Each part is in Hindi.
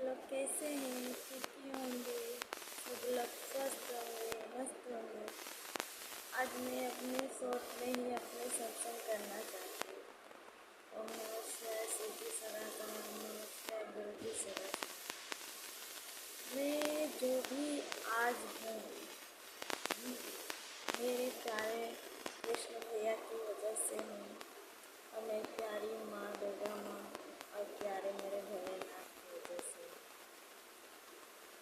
लोग कैसे हैं? ठीक ही होंगे। सब लोग स्वस्थ होंगे, मस्त होंगे। आज मैं अपने शॉर्ट में ही अपने सत्संग करना चाहती हूँ। ओम नमः शिवाय, सिद्धि सनातन, ओम नमः शिवाय, गुरु की सेवा। मैं जो भी आज हूँ, मेरे प्यारे कृष्ण भैया की वजह से हूँ, और मेरी प्यारी माँ दुर्गा माँ और प्यारे मेरे भोलेनाथ की वजह से।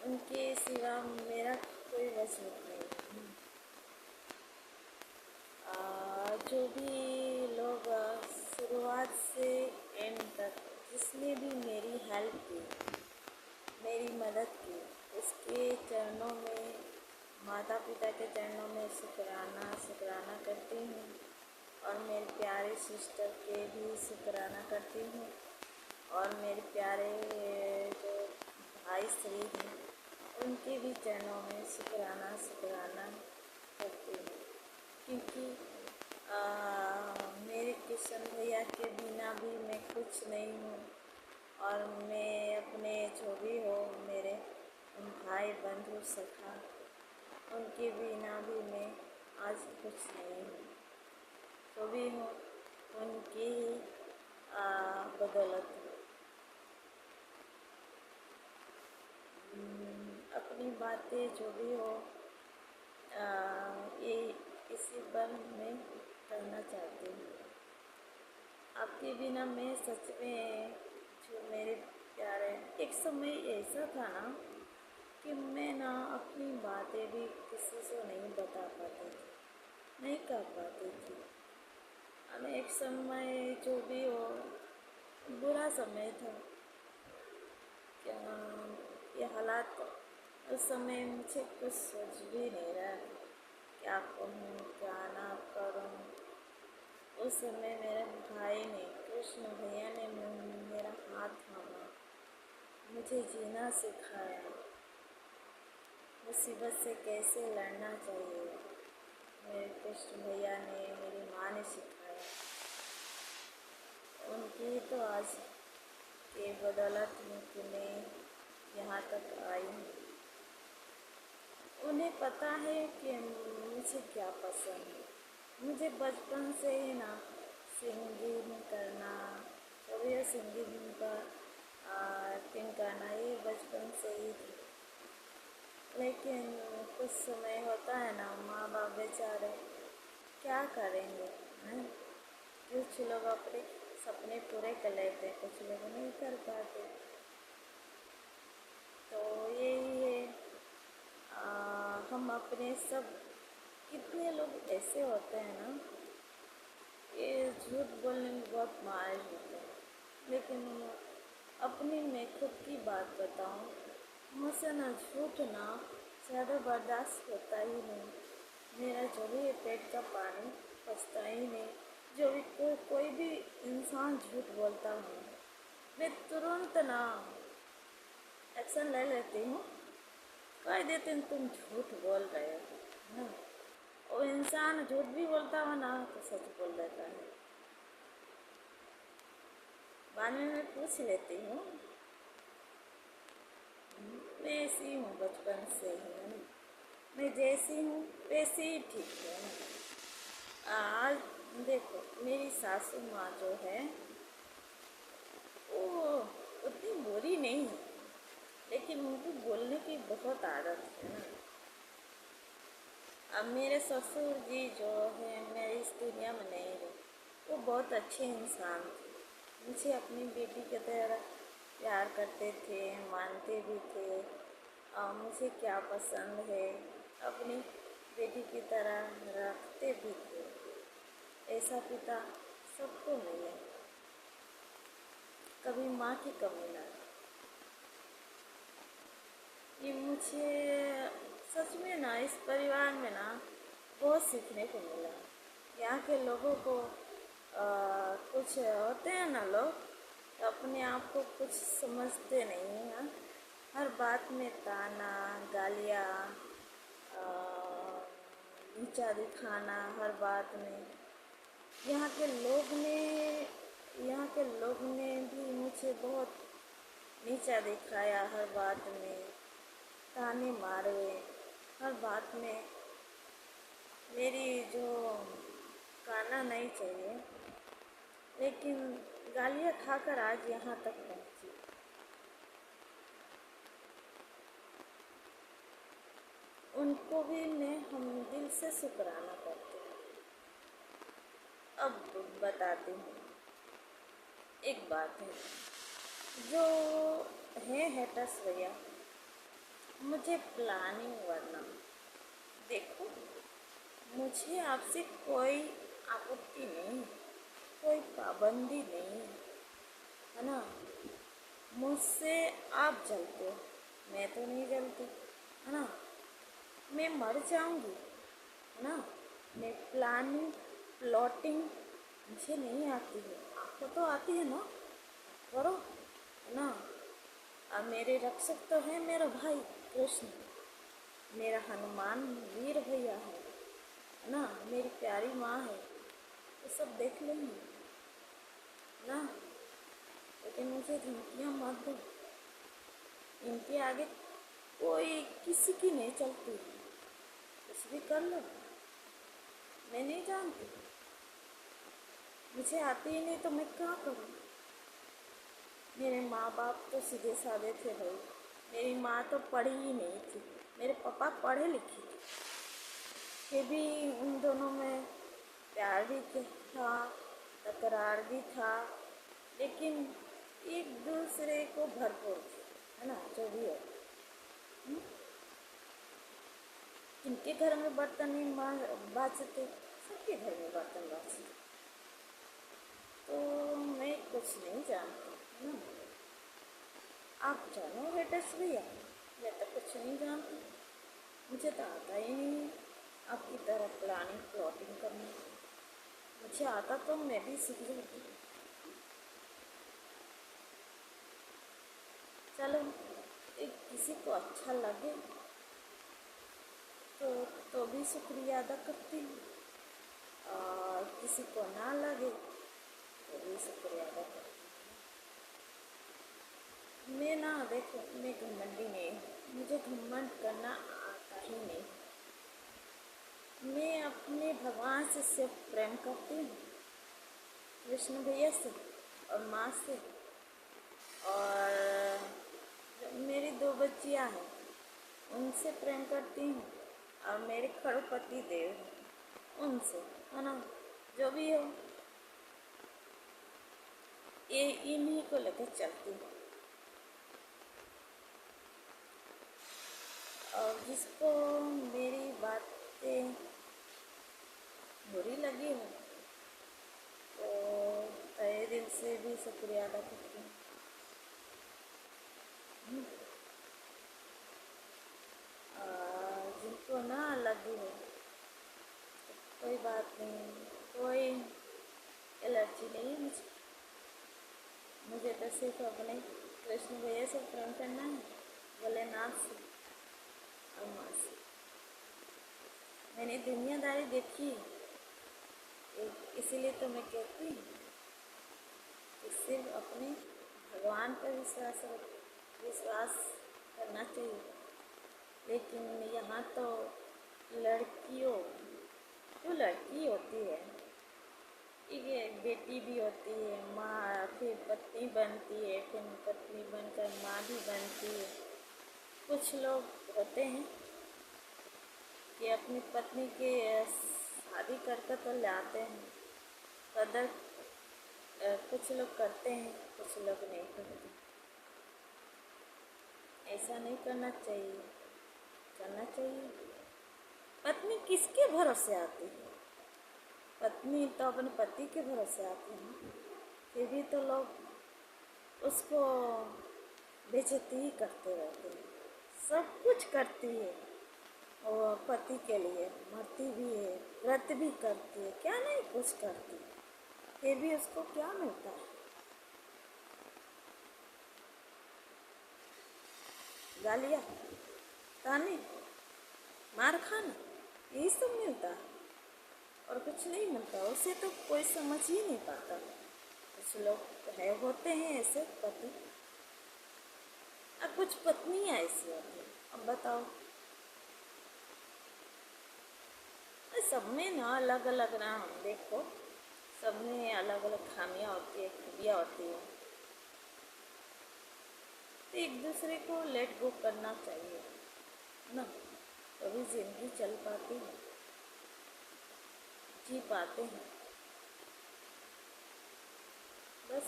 उनके सिवा मेरा कोई वजूद नहीं है। जो भी लोग शुरुआत से एंड तक जिसने भी मेरी हेल्प की, मेरी मदद की, उसके चरणों में, माता पिता के चरणों में शुक्राना करती हूँ। और मेरे प्यारे सिस्टर के भी शुक्राना करती हूँ। और मेरे प्यारे जो भाई श्री हैं, उनके भी चरणों में शुक्राना करती हूँ। क्योंकि मेरे किशन भैया के बिना भी मैं कुछ नहीं हूँ। और मैं अपने जो भी हो, मेरे भाई बंधु सखा, उनके बिना भी मैं आज कुछ नहीं हूँ। जो भी हूँ उनकी ही बदौलत हूँ। अपनी बातें जो भी हो, ये इसी पर मैं करना चाहती हूँ। आपके बिना मैं सच में, जो मेरे प्यारे, एक समय ऐसा था ना कि मैं ना अपनी बातें भी किसी से नहीं बता पाती थी, नहीं कर पाती थी। और एक समय जो भी हो, बुरा समय था। क्या ये हालात, उस समय मुझे कुछ सोच भी नहीं रहा क्या कहूँ, क्या ना करूँ। उस समय मेरे भाई ने, कृष्ण भैया ने मेरा हाथ थामा, मुझे जीना सिखाया, मुसीबत से कैसे लड़ना चाहिए। मेरे कृष्ण भैया ने, मेरी माँ ने सिखाया। उनकी तो आज के बदौलत में कि मैं यहाँ तक आई हूँ। उन्हें पता है कि मुझे क्या पसंद है। मुझे बचपन से ही ना सिंगिंग करना, कभी सिंगिंग का एक्टिंग करना, ये बचपन से ही थी। लेकिन कुछ समय होता है ना, माँ बाप बेचारे क्या करेंगे, हैं? कुछ लोग अपने सपने पूरे कर लेते, कुछ लोग नहीं कर पाते। तो यही है, हम अपने सब, कितने लोग ऐसे होते हैं ना, ये झूठ बोलने में बहुत माहिर होते हैं। लेकिन अपनी मैं खुद की बात बताऊं, मुझसे ना झूठ ना ज़्यादा बर्दाश्त होता ही नहीं। मेरा जो भी पेट का पानी पचता ही नहीं। जो भी कोई भी इंसान झूठ बोलता हूँ, मैं तुरंत ना एक्शन ले लेती हूँ, कह देते हैं तुम झूठ बोल रहे हो ना। वो इंसान झूठ भी बोलता हो ना तो सच बोल देता है। बाद में मैं पूछ लेती हूँ, मैं ऐसी हूँ बचपन से ही, है ना। मैं जैसी हूँ वैसे ही ठीक है। आज देखो, मेरी सासू माँ जो है वो उतनी बुरी नहीं है, लेकिन उनको बोलने की बहुत आदत है ना। अब मेरे ससुर जी जो है, मैं इस दुनिया में नहीं रही, वो बहुत अच्छे इंसान थे। मुझे अपनी बेटी की तरह प्यार करते थे, मानते भी थे। और मुझे क्या पसंद है अपनी बेटी की तरह रखते भी थे। ऐसा पिता सबको मिले, कभी माँ की कमी ना। ये मुझे सच में ना इस परिवार में ना बहुत सीखने को मिला। यहाँ के लोगों को कुछ होते हैं ना लोग, अपने आप को कुछ समझते नहीं हैं। हर बात में ताना, गालियाँ, नीचा दिखाना, हर बात में। यहाँ के लोग ने यहाँ के लोग ने भी मुझे बहुत नीचा दिखाया हर बात में, ताने मारे हर बात में। मेरी जो गाना नहीं चाहिए, लेकिन गालियाँ खाकर आज यहाँ तक पहुँची। उनको भी मैं हम दिल से शुक्राना करती हूँ। अब बताती हूँ, एक बात है, जो है हेटर्स भैया, मुझे प्लानिंग वरना देखो, मुझे आपसे कोई आपत्ति नहीं, कोई पाबंदी नहीं, है ना। मुझसे आप जलते हो, मैं तो नहीं जलती, है ना। मैं मर जाऊंगी, है ना। मैं प्लानिंग प्लॉटिंग मुझे नहीं आती है, आपको तो आती है ना, करो, है ना। अब मेरे रक्षक तो है मेरा भाई कृष्ण, मेरा हनुमान वीर भैया है ना। मेरी प्यारी माँ है, तो सब देख लेंगे ना। लेकिन मुझे धमकियाँ मत दो, इनके आगे कोई किसी की नहीं चलती, कुछ भी कर लो, मैं नहीं जानती, मुझे आती ही नहीं तो मैं क्या करूँ। मेरे माँ बाप तो सीधे साधे थे भाई, मेरी माँ तो पढ़ी ही नहीं थी, मेरे पापा पढ़े लिखे थे, फिर भी उन दोनों में प्यार भी था, तकरार भी था, लेकिन एक दूसरे को भरपूर थे, है ना। जो भी हो, किनके घर में बर्तन नहीं बाजते, सबके घर में बर्तन बाजते। तो मैं कुछ नहीं जानती, है ना। आप जानो हेटर्स भैया, मैं तो कुछ नहीं जानती, मुझे तो आता ही नहीं है आपकी तरह प्लानिंग प्लॉटिंग करना। मुझे आता तो मैं भी सीख जाती। चलो, एक किसी को अच्छा लगे तो भी शुक्रिया अदा करती हूँ, और किसी को ना लगे तो भी शुक्रिया अदा करती हूँ। मैं ना देखो, मैं घमंडी नहीं हूँ, मुझे घमंड करना आता ही नहीं। मैं अपने भगवान से सिर्फ प्रेम करती हूँ, कृष्ण भैया से और माँ से, और मेरी 2 बच्चियाँ हैं उनसे प्रेम करती हूँ, और मेरे खड़पति देव हैं उनसे, है ना। जो भी हो, ये इन्हीं को लेकर चलती हूँ। और जिसको मेरी बातें बुरी लगी हो तो तहे दिल से भी शुक्रिया अदा करती हूँ। और जिनको ना लगी हो तो कोई बात नहीं, कोई एलर्जी नहीं है मुझे तो सिर्फ अपने कृष्ण भैया से प्रेम करना है, भोलेनाथ से और माँ से। मैंने दुनियादारी देखी, इसीलिए तो मैं कहती हूँ कि सिर्फ अपने भगवान पर विश्वास करना चाहिए। लेकिन यहाँ तो लड़कियों, जो लड़की होती है, ये बेटी भी होती है, माँ, फिर पत्नी बनती है, फिर पत्नी बनकर माँ भी बनती है। कुछ लोग होते हैं कि अपनी पत्नी के शादी करके तो लाते हैं, कदर कुछ लोग करते हैं, कुछ लोग नहीं करते। ऐसा नहीं करना चाहिए, करना चाहिए। पत्नी किसके भरोसे आती है? पत्नी तो अपने पति के भरोसे आती है, फिर भी तो लोग उसको बेइज्जती ही करते रहते हैं। सब कुछ करती है और पति के लिए, मरती भी है, व्रत भी करती है, क्या नहीं कुछ करती, फिर भी उसको क्या मिलता है? गालियाँ, ताने, मार खाना, यही सब मिलता है और कुछ नहीं मिलता। उसे तो कोई समझ ही नहीं पाता। कुछ लोग है, होते हैं ऐसे पति, अब कुछ पत्नियाँ ऐसी होती हैं, अब बताओ। सब में ना अलग अलग ना, देखो सब में अलग अलग खामियाँ होती है, खूबियाँ होती है, तो एक दूसरे को लेट गो करना चाहिए ना, तभी जिंदगी चल पाती है, जी पाते हैं। बस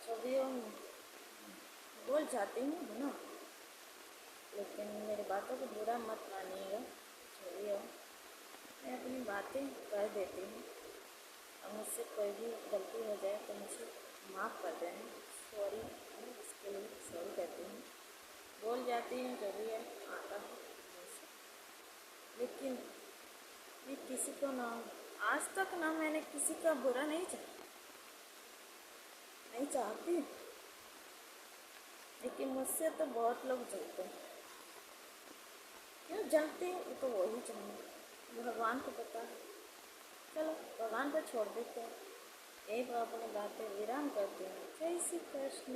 छवियों बोल जाती हूँ ना, लेकिन मेरी बातों को बुरा मत मानिएगा। छवियों मैं अपनी बातें कह देती हूँ, और मुझसे कोई भी गलती हो जाए तो मुझे माफ़ कर देना, सॉरी, इसके लिए सॉरी कहती हूँ। बोल जाती हूँ जो भी है आता है मुझसे, लेकिन मैं किसी को ना, आज तक ना मैंने किसी का बुरा नहीं चाहती, लेकिन मुझसे तो बहुत लोग जलते हैं। क्यों जलते हैं वो तो वही जाने, भगवान को पता है। चलो भगवान पर छोड़ देते हैं, यही पर अपनी बातें विराम करते हैं। जय श्री कृष्ण।